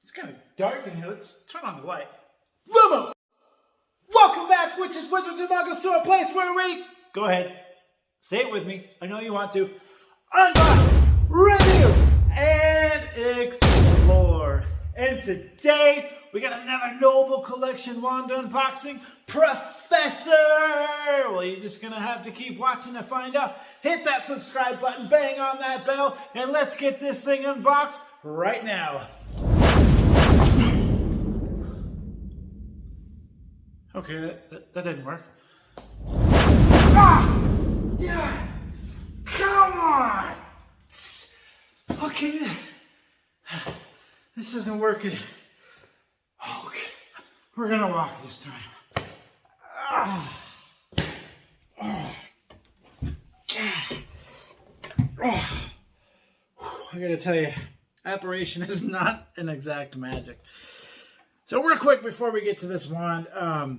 It's kind of dark in here. Let's turn on the light. Vamos! Welcome back, witches, wizards, and muggles, to a place where we... Go ahead. Say it with me. I know you want to. Unbox, review, and explore. And today, we got another Noble Collection wand unboxing. Professor! Well, you're just going to have to keep watching to find out. Hit that subscribe button, bang on that bell, and let's get this thing unboxed right now. Okay, that didn't work. Ah! Yeah! Come on! Okay, this isn't working. Okay, we're gonna walk this time. Ah. Ah. Ah. I gotta tell you, apparition is not an exact magic. So real quick before we get to this wand, I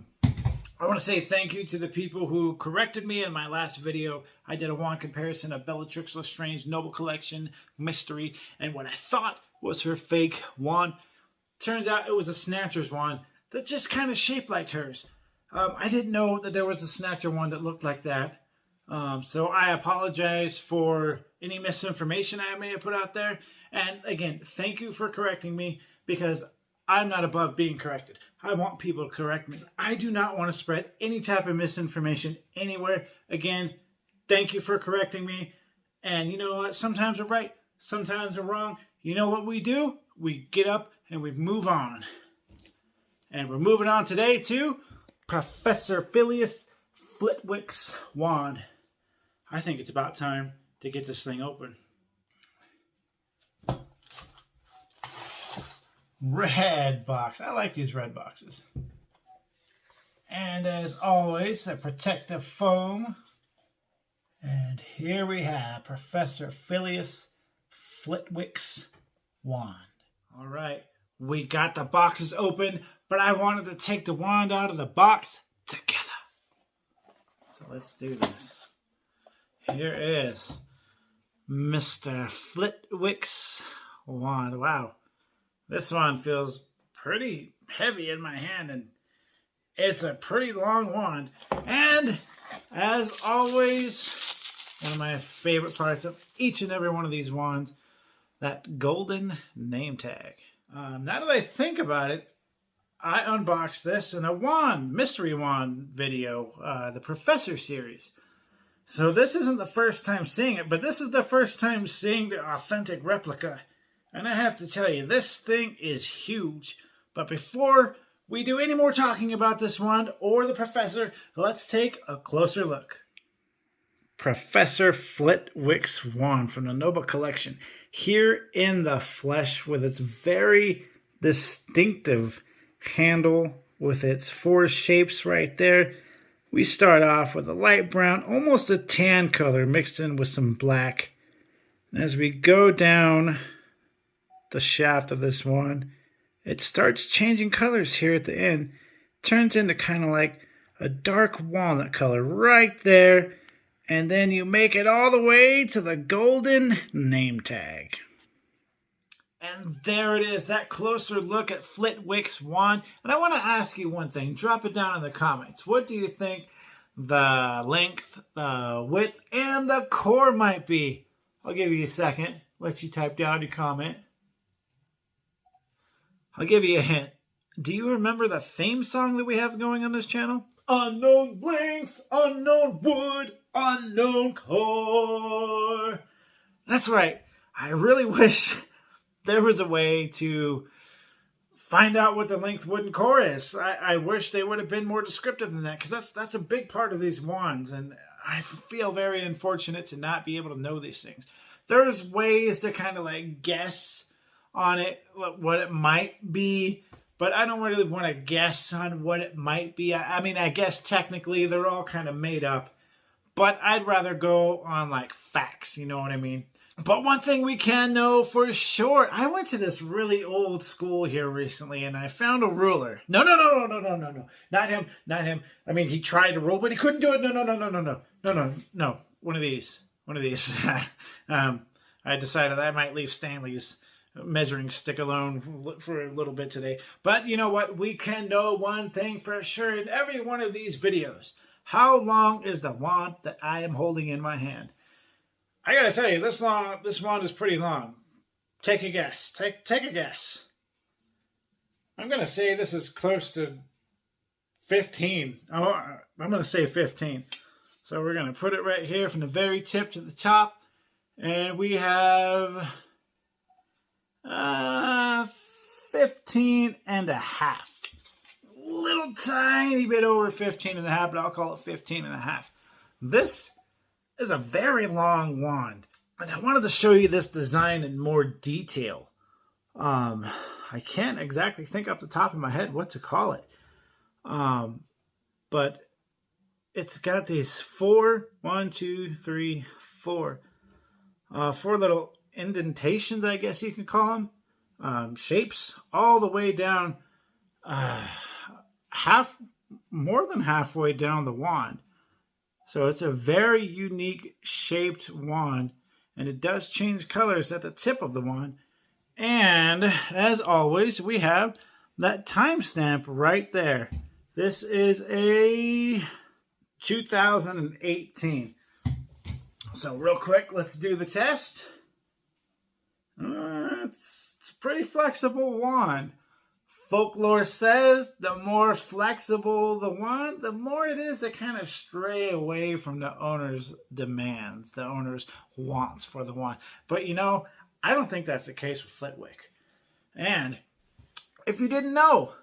want to say thank you to the people who corrected me in my last video. I did a wand comparison of Bellatrix Lestrange Noble Collection Mystery and what I thought was her fake wand. Turns out it was a Snatcher's wand that just kind of shaped like hers. I didn't know that there was a Snatcher wand that looked like that. So I apologize for any misinformation I may have put out there. And again, thank you for correcting me, because I'm not above being corrected. I want people to correct me. I do not want to spread any type of misinformation anywhere. Again, thank you for correcting me. And you know what? Sometimes we're right. Sometimes we're wrong. You know what we do? We get up and we move on. And we're moving on today to Professor Flitwick's wand. I think it's about time to get this thing open. Red box. I like these red boxes. And as always, the protective foam. And here we have Professor Flitwick's wand. All right, we got the boxes open, but I wanted to take the wand out of the box together. So let's do this. Here is Mr. Flitwick's wand. Wow. This one feels pretty heavy in my hand, and it's a pretty long wand. And as always, one of my favorite parts of each and every one of these wands, that golden name tag. Now that I think about it, I unboxed this in a mystery wand video, the Professor series. So this isn't the first time seeing it, but this is the first time seeing the authentic replica. And I have to tell you, this thing is huge. But before we do any more talking about this wand or the Professor, let's take a closer look. Professor Flitwick's wand from the Noble Collection. Here in the flesh with its very distinctive handle with its four shapes right there. We start off with a light brown, almost a tan color mixed in with some black. And as we go down the shaft of this one, it starts changing colors here at the end. Turns into kind of like a dark walnut color right there, and then you make it all the way to the golden name tag. And there it is, that closer look at Flitwick's wand. And I want to ask you one thing. Drop it down in the comments. What do you think the length, the width, and the core might be? I'll give you a second. Let you type down your comment. I'll give you a hint. Do you remember the theme song that we have going on this channel? Unknown length, unknown wood, unknown core. That's right. I really wish there was a way to find out what the length, wood, and core is. I wish they would have been more descriptive than that, because that's a big part of these wands, and I feel very unfortunate to not be able to know these things. There's ways to kind of like guess on it, what it might be, but I don't really want to guess on what it might be. I mean, I guess technically they're all kind of made up, but I'd rather go on like facts, you know what I mean? But one thing we can know for sure, I went to this really old school here recently and I found a ruler. No. Not him. I mean, he tried to rule, but he couldn't do it. No. One of these. I decided I might leave Stanley's measuring stick alone for a little bit today. But you know what? We can know one thing for sure in every one of these videos. How long is the wand that I am holding in my hand? I gotta tell you, this wand is pretty long. Take a guess. Take a guess. I'm gonna say this is close to 15. Oh, I'm gonna say 15. So we're gonna put it right here from the very tip to the top, and we have 15 and a half. Little tiny bit over 15 and a half, but I'll call it 15 and a half. This is a very long wand, and I wanted to show you this design in more detail. I can't exactly think off the top of my head what to call it, but it's got these four little indentations, I guess you could call them, shapes all the way down, more than halfway down the wand. So it's a very unique shaped wand, and it does change colors at the tip of the wand. And as always, we have that timestamp right there. This is a 2018. So real quick, let's do the test. It's a pretty flexible wand. Folklore says the more flexible the wand, the more it is to kind of stray away from the owner's demands, the owner's wants for the wand. But you know, I don't think that's the case with Flitwick. And if you didn't know,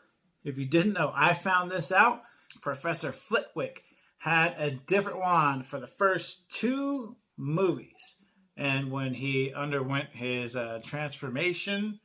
I found this out. Professor Flitwick had a different wand for the first 2 movies. And when he underwent his transformation,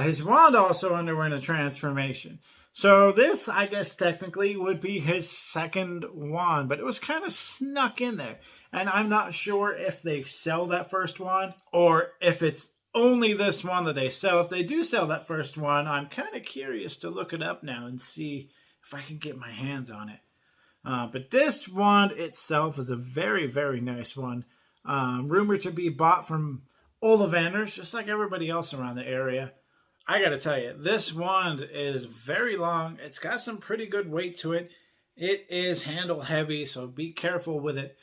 his wand also underwent a transformation. So this, I guess, technically would be his second wand, but it was kind of snuck in there. And I'm not sure if they sell that first wand or if it's only this one that they sell. If they do sell that first one, I'm kind of curious to look it up now and see if I can get my hands on it. But this wand itself is a very, very nice one. Rumored to be bought from Ollivanders, just like everybody else around the area. I gotta tell you, this wand is very long. It's got some pretty good weight to it. It is handle heavy, so be careful with it.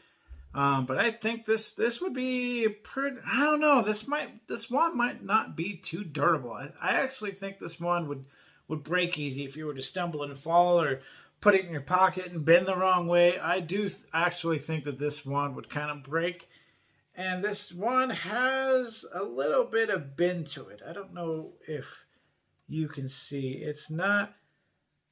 But I think this would be pretty, I don't know, this wand might not be too durable. I actually think this wand would break easy if you were to stumble and fall or put it in your pocket and bend the wrong way. I do actually think that this wand would kind of break. And this wand has a little bit of bend to it. I don't know if you can see. It's not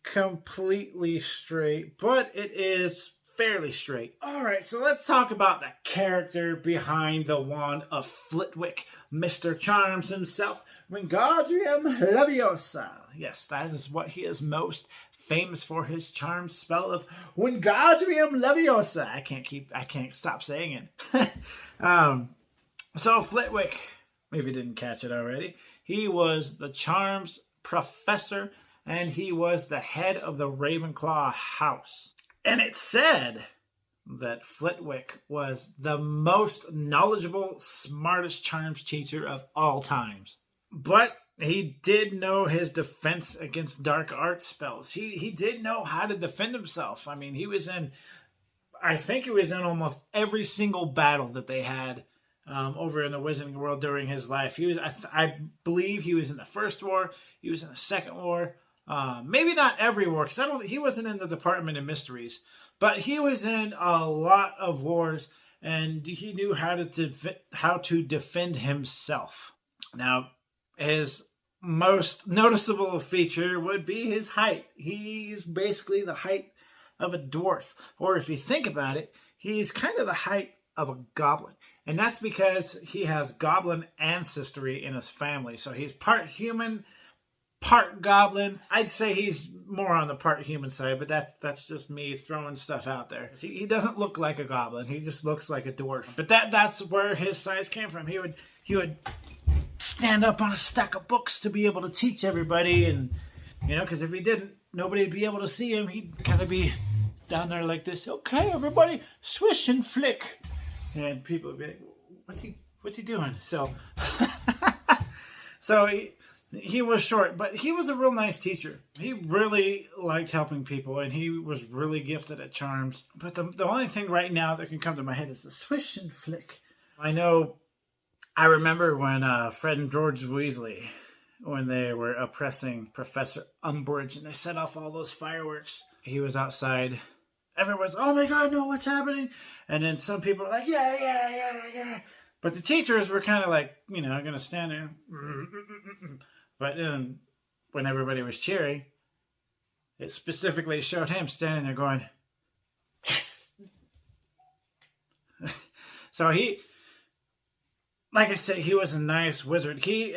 completely straight, but it is fairly straight. All right, so let's talk about the character behind the wand of Flitwick, Mr. Charms himself, Wingardium Leviosa. Yes, that is what he is most famous for, his charm spell of Wingardium Leviosa. I can't stop saying it. So Flitwick, if you didn't catch it already, he was the charms professor, and he was the head of the Ravenclaw House. And it's said that Flitwick was the most knowledgeable, smartest charms teacher of all times. But he did know his defense against dark art spells. He did know how to defend himself. I mean, I think he was in almost every single battle that they had over in the Wizarding World during his life. I believe he was in the First War. He was in the Second War. Maybe not every war, because he wasn't in the Department of Mysteries, but he was in a lot of wars, and he knew how to defend himself. Now, his most noticeable feature would be his height. He's basically the height of a dwarf, or if you think about it, he's kind of the height of a goblin, and that's because he has goblin ancestry in his family. So he's part human, part goblin. I'd say he's more on the part human side, but that's just me throwing stuff out there. He doesn't look like a goblin. He just looks like a dwarf. But that's where his size came from. He would stand up on a stack of books to be able to teach everybody, and because if he didn't, nobody'd be able to see him. He'd kind of be down there like this. Okay, everybody, swish and flick, and people would be like, "What's he doing?" So. So he was short, but he was a real nice teacher. He really liked helping people, and he was really gifted at charms. But the only thing right now that can come to my head is the swish and flick. I remember when Fred and George Weasley, when they were oppressing Professor Umbridge, and they set off all those fireworks. He was outside. Everyone's, oh my God, no, what's happening? And then some people were like, yeah, yeah, yeah, yeah. But the teachers were kind of like, going to stand there. But then when everybody was cheering, it specifically showed him standing there going, yes. So like I said, he was a nice wizard. He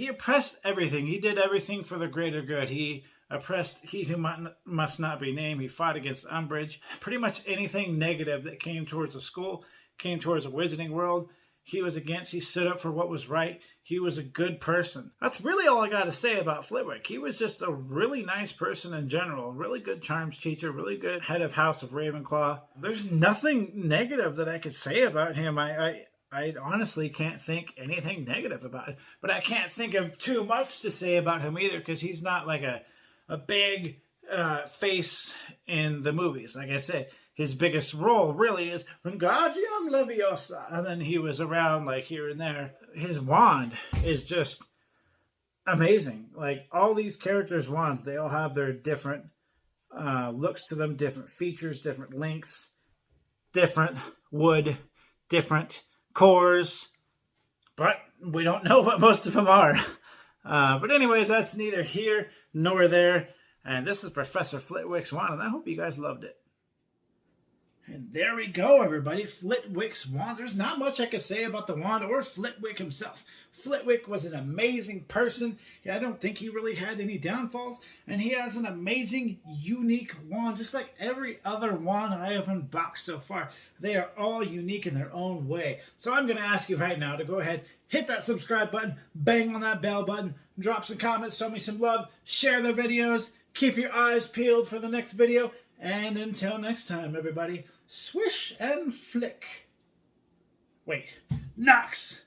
oppressed everything. He did everything for the greater good. He oppressed he who must not be named. He fought against Umbridge. Pretty much anything negative that came towards the school, came towards the wizarding world, he was against. He stood up for what was right. He was a good person. That's really all I got to say about Flitwick. He was just a really nice person in general. Really good charms teacher. Really good head of house of Ravenclaw. There's nothing negative that I could say about him. I honestly can't think anything negative about it. But I can't think of too much to say about him either, because he's not like a big face in the movies. Like I said, his biggest role really is Wingardium Leviosa. And then he was around like here and there. His wand is just amazing. Like all these characters' wands, they all have their different looks to them, different features, different links, different wood, different cores. But we don't know what most of them are. But anyways, that's neither here nor there. And this is Professor Flitwick's wand, and I hope you guys loved it. And there we go, everybody. Flitwick's wand. There's not much I could say about the wand or Flitwick himself. Flitwick was an amazing person. I don't think he really had any downfalls. And he has an amazing, unique wand, just like every other wand I have unboxed so far. They are all unique in their own way. So I'm going to ask you right now to go ahead, hit that subscribe button, bang on that bell button, drop some comments, show me some love, share the videos, keep your eyes peeled for the next video. And until next time, everybody, swish and flick. Wait, Knox!